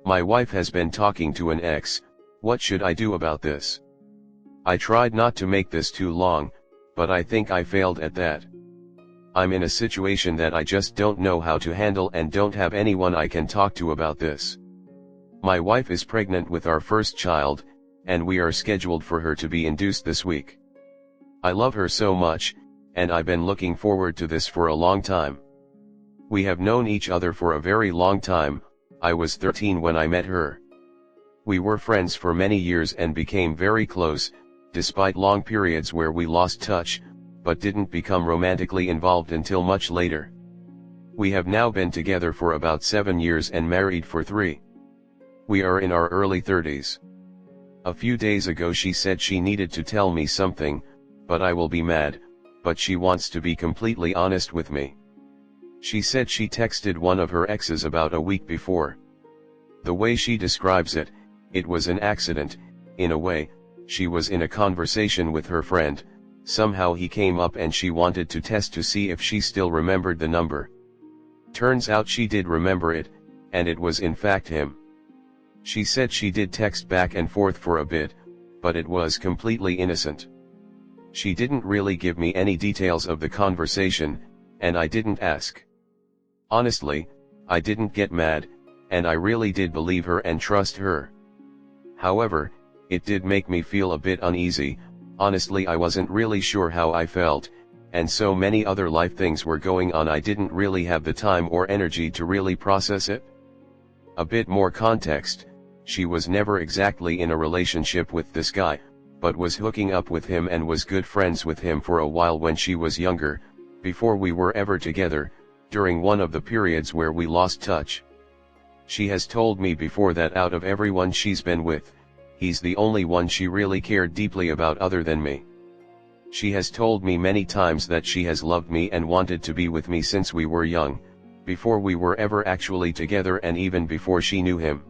My wife has been talking to an ex. What should I do about this? I tried not to make this too long, but I think I failed at that. I'm in a situation that I just don't know how to handle and don't have anyone I can talk to about this. My wife is pregnant with our first child, and we are scheduled for her to be induced this week. I love her so much, and I've been looking forward to this for a long time. We have known each other for a very long time. I was 13 when I met her. We were friends for many years and became very close, despite long periods where we lost touch, but didn't become romantically involved until much later. We have now been together for about 7 years and married for 3. We are in our early 30s. A few days ago she said she needed to tell me something, but I will be mad, but she wants to be completely honest with me. She said she texted one of her exes about a week before. The way she describes it, it was an accident. In a way, she was in a conversation with her friend, somehow he came up and she wanted to test to see if she still remembered the number. Turns out she did remember it, and it was in fact him. She said she did text back and forth for a bit, but it was completely innocent. She didn't really give me any details of the conversation, and I didn't ask. Honestly, I didn't get mad, and I really did believe her and trust her. However, it did make me feel a bit uneasy. Honestly, I wasn't really sure how I felt, and so many other life things were going on I didn't really have the time or energy to really process it. A bit more context, she was never exactly in a relationship with this guy, but was hooking up with him and was good friends with him for a while when she was younger, before we were ever together, during one of the periods where we lost touch. She has told me before that out of everyone she's been with, he's the only one she really cared deeply about other than me. She has told me many times that she has loved me and wanted to be with me since we were young, before we were ever actually together and even before she knew him.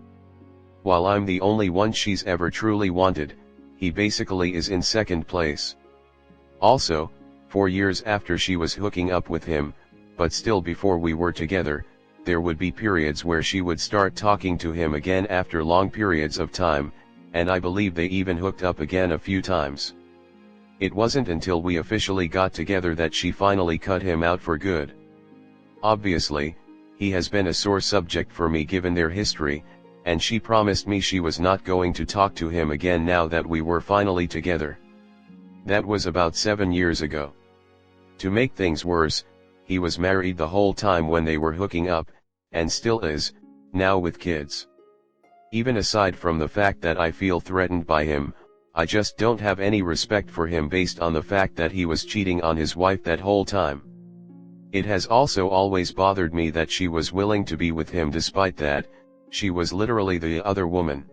While I'm the only one she's ever truly wanted, he basically is in second place. Also, 4 years after she was hooking up with him, but still before we were together, there would be periods where she would start talking to him again after long periods of time, and I believe they even hooked up again a few times. It wasn't until we officially got together that she finally cut him out for good. Obviously, he has been a sore subject for me given their history, and she promised me she was not going to talk to him again now that we were finally together. That was about 7 years ago. To make things worse, he was married the whole time when they were hooking up, and still is, now with kids. Even aside from the fact that I feel threatened by him, I just don't have any respect for him based on the fact that he was cheating on his wife that whole time. It has also always bothered me that she was willing to be with him despite that. She was literally the other woman.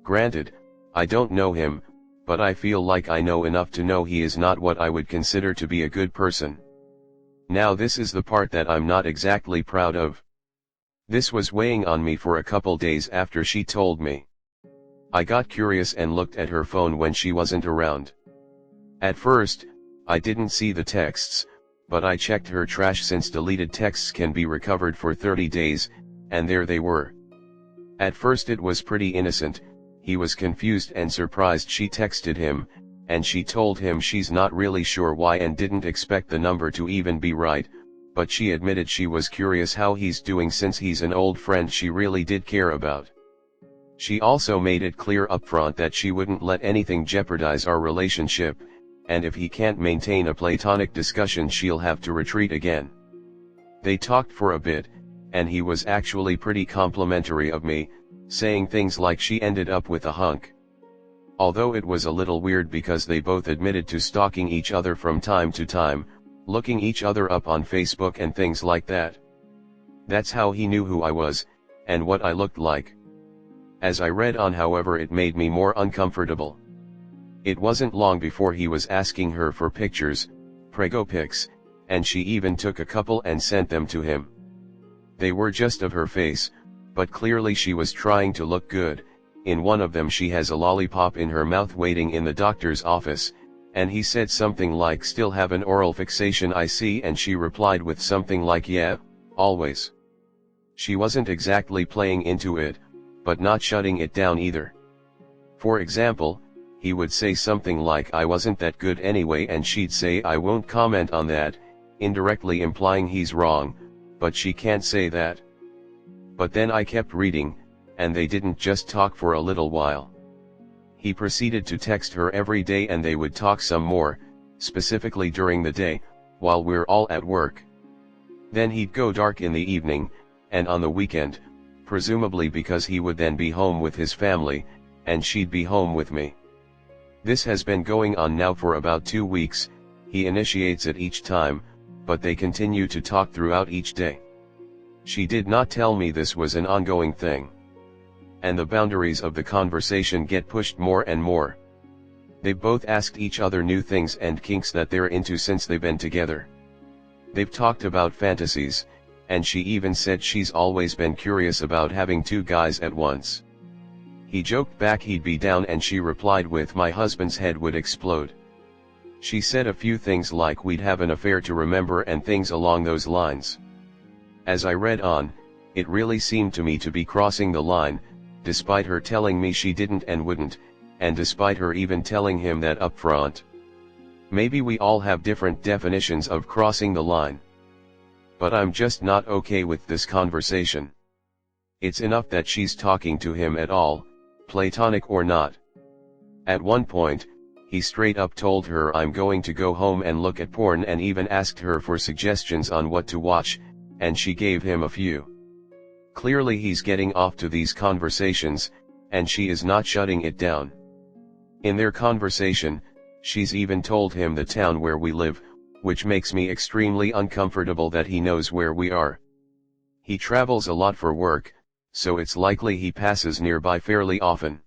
Granted, I don't know him, but I feel like I know enough to know he is not what I would consider to be a good person. Now this is the part that I'm not exactly proud of. This was weighing on me for a couple days after she told me. I got curious and looked at her phone when she wasn't around. At first, I didn't see the texts, but I checked her trash since deleted texts can be recovered for 30 days, and there they were. At first it was pretty innocent. He was confused and surprised she texted him, and she told him she's not really sure why and didn't expect the number to even be right, but she admitted she was curious how he's doing since he's an old friend she really did care about. She also made it clear upfront that she wouldn't let anything jeopardize our relationship, and if he can't maintain a platonic discussion she'll have to retreat again. They talked for a bit, and he was actually pretty complimentary of me, saying things like she ended up with a hunk. Although it was a little weird because they both admitted to stalking each other from time to time, looking each other up on Facebook and things like that. That's how he knew who I was, and what I looked like. As I read on, however, it made me more uncomfortable. It wasn't long before he was asking her for pictures, prego pics, and she even took a couple and sent them to him. They were just of her face, but clearly she was trying to look good. In one of them she has a lollipop in her mouth waiting in the doctor's office, and he said something like "Still have an oral fixation I see," and she replied with something like "Yeah, always." She wasn't exactly playing into it, but not shutting it down either. For example, he would say something like I wasn't that good anyway, and she'd say I won't comment on that, indirectly implying he's wrong, but she can't say that. But then I kept reading, and they didn't just talk for a little while. He proceeded to text her every day, and they would talk some more, specifically during the day, while we're all at work. Then he'd go dark in the evening, and on the weekend, presumably because he would then be home with his family, and she'd be home with me. This has been going on now for about 2 weeks. He initiates it each time, but they continue to talk throughout each day. She did not tell me this was an ongoing thing. And the boundaries of the conversation get pushed more and more. They've both asked each other new things and kinks that they're into since they've been together. They've talked about fantasies, and she even said she's always been curious about having 2 guys at once. He joked back he'd be down, and she replied with my husband's head would explode. She said a few things like we'd have an affair to remember and things along those lines. As I read on, it really seemed to me to be crossing the line, despite her telling me she didn't and wouldn't, and despite her even telling him that up front. Maybe we all have different definitions of crossing the line. But I'm just not okay with this conversation. It's enough that she's talking to him at all, platonic or not. At one point, he straight up told her I'm going to go home and look at porn, and even asked her for suggestions on what to watch, and she gave him a few. Clearly he's getting off to these conversations, and she is not shutting it down. In their conversation, she's even told him the town where we live, which makes me extremely uncomfortable that he knows where we are. He travels a lot for work, so it's likely he passes nearby fairly often.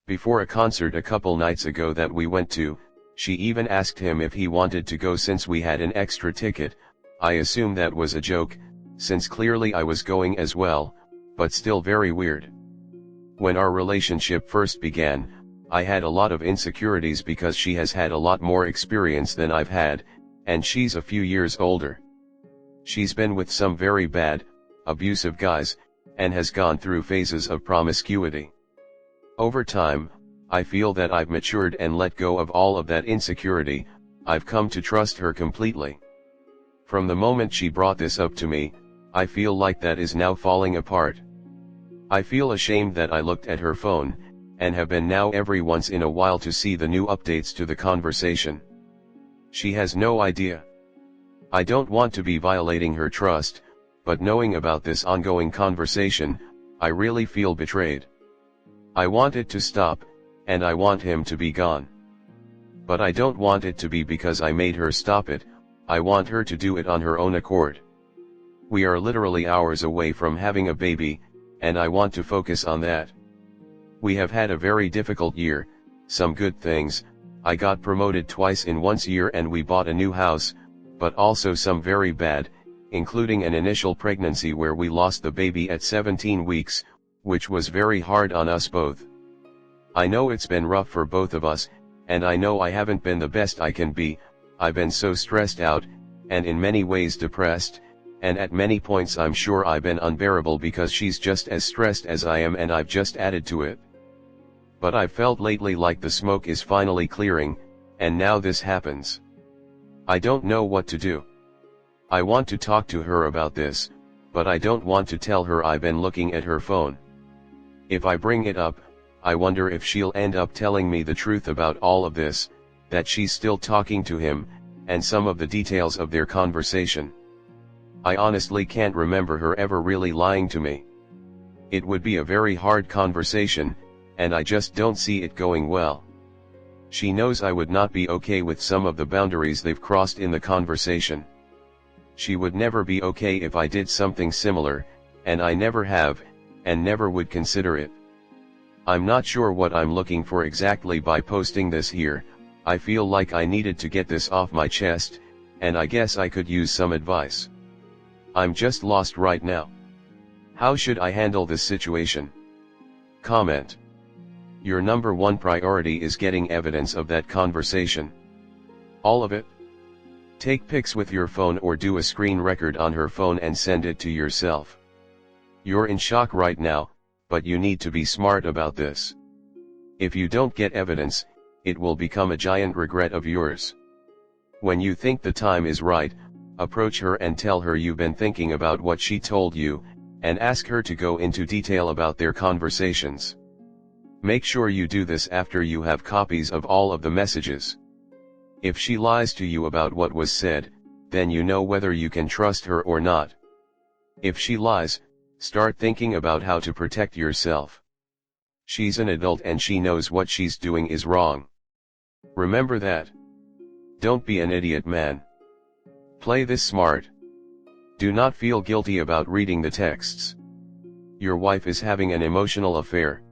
Before a concert a couple nights ago that we went to, she even asked him if he wanted to go since we had an extra ticket. I assume that was a joke, since clearly I was going as well, but still very weird. When our relationship first began, I had a lot of insecurities because she has had a lot more experience than I've had, and she's a few years older. She's been with some very bad, abusive guys, and has gone through phases of promiscuity. Over time, I feel that I've matured and let go of all of that insecurity. I've come to trust her completely. From the moment she brought this up to me, I feel like that is now falling apart. I feel ashamed that I looked at her phone, and have been now every once in a while to see the new updates to the conversation. She has no idea. I don't want to be violating her trust, but knowing about this ongoing conversation, I really feel betrayed. I want it to stop, and I want him to be gone. But I don't want it to be because I made her stop it. I want her to do it on her own accord. We are literally hours away from having a baby, and I want to focus on that. We have had a very difficult year, some good things. I got promoted twice in 1 year and we bought a new house, but also some very bad, including an initial pregnancy where we lost the baby at 17 weeks, which was very hard on us both. I know it's been rough for both of us, and I know I haven't been the best I can be. I've been so stressed out, and in many ways depressed, and at many points I'm sure I've been unbearable because she's just as stressed as I am and I've just added to it. But I've felt lately like the smoke is finally clearing, and now this happens. I don't know what to do. I want to talk to her about this, but I don't want to tell her I've been looking at her phone. If I bring it up, I wonder if she'll end up telling me the truth about all of this, that she's still talking to him, and some of the details of their conversation. I honestly can't remember her ever really lying to me. It would be a very hard conversation, and I just don't see it going well. She knows I would not be okay with some of the boundaries they've crossed in the conversation. She would never be okay if I did something similar, and I never have, and never would consider it. I'm not sure what I'm looking for exactly by posting this here. I feel like I needed to get this off my chest, and I guess I could use some advice. I'm just lost right now. How should I handle this situation? Comment. Your number one priority is getting evidence of that conversation. All of it. Take pics with your phone or do a screen record on her phone and send it to yourself. You're in shock right now, but you need to be smart about this. If you don't get evidence, it will become a giant regret of yours. When you think the time is right, approach her and tell her you've been thinking about what she told you, and ask her to go into detail about their conversations. Make sure you do this after you have copies of all of the messages. If she lies to you about what was said, then you know whether you can trust her or not. If she lies, start thinking about how to protect yourself. She's an adult and she knows what she's doing is wrong. Remember that. Don't be an idiot, man. Play this smart. Do not feel guilty about reading the texts. Your wife is having an emotional affair.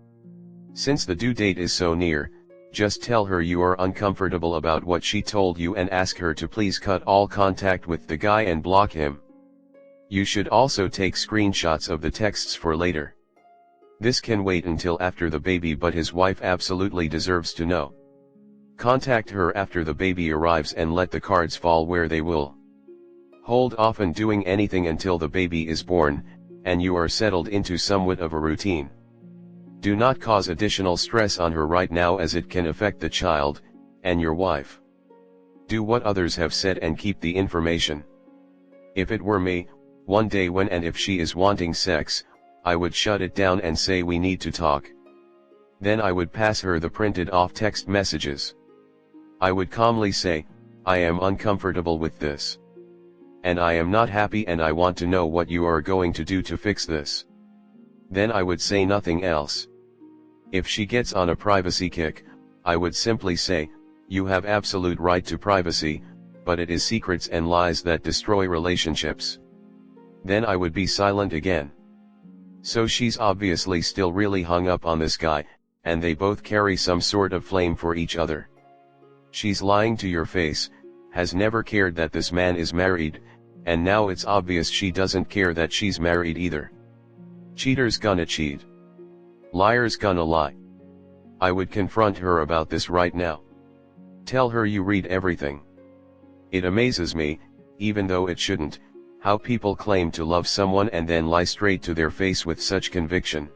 Since the due date is so near, just tell her you are uncomfortable about what she told you and ask her to please cut all contact with the guy and block him. You should also take screenshots of the texts for later. This can wait until after the baby, but his wife absolutely deserves to know. Contact her after the baby arrives and let the cards fall where they will. Hold off on doing anything until the baby is born, and you are settled into somewhat of a routine. Do not cause additional stress on her right now, as it can affect the child, and your wife. Do what others have said and keep the information. If it were me, one day when and if she is wanting sex, I would shut it down and say we need to talk. Then I would pass her the printed off text messages. I would calmly say, I am uncomfortable with this. And I am not happy and I want to know what you are going to do to fix this. Then I would say nothing else. If she gets on a privacy kick, I would simply say, you have absolute right to privacy, but it is secrets and lies that destroy relationships. Then I would be silent again. So she's obviously still really hung up on this guy, and they both carry some sort of flame for each other. She's lying to your face, has never cared that this man is married, and now it's obvious she doesn't care that she's married either. Cheater's gonna cheat. Liar's gonna lie. I would confront her about this right now. Tell her you read everything. It amazes me, even though it shouldn't, how people claim to love someone and then lie straight to their face with such conviction.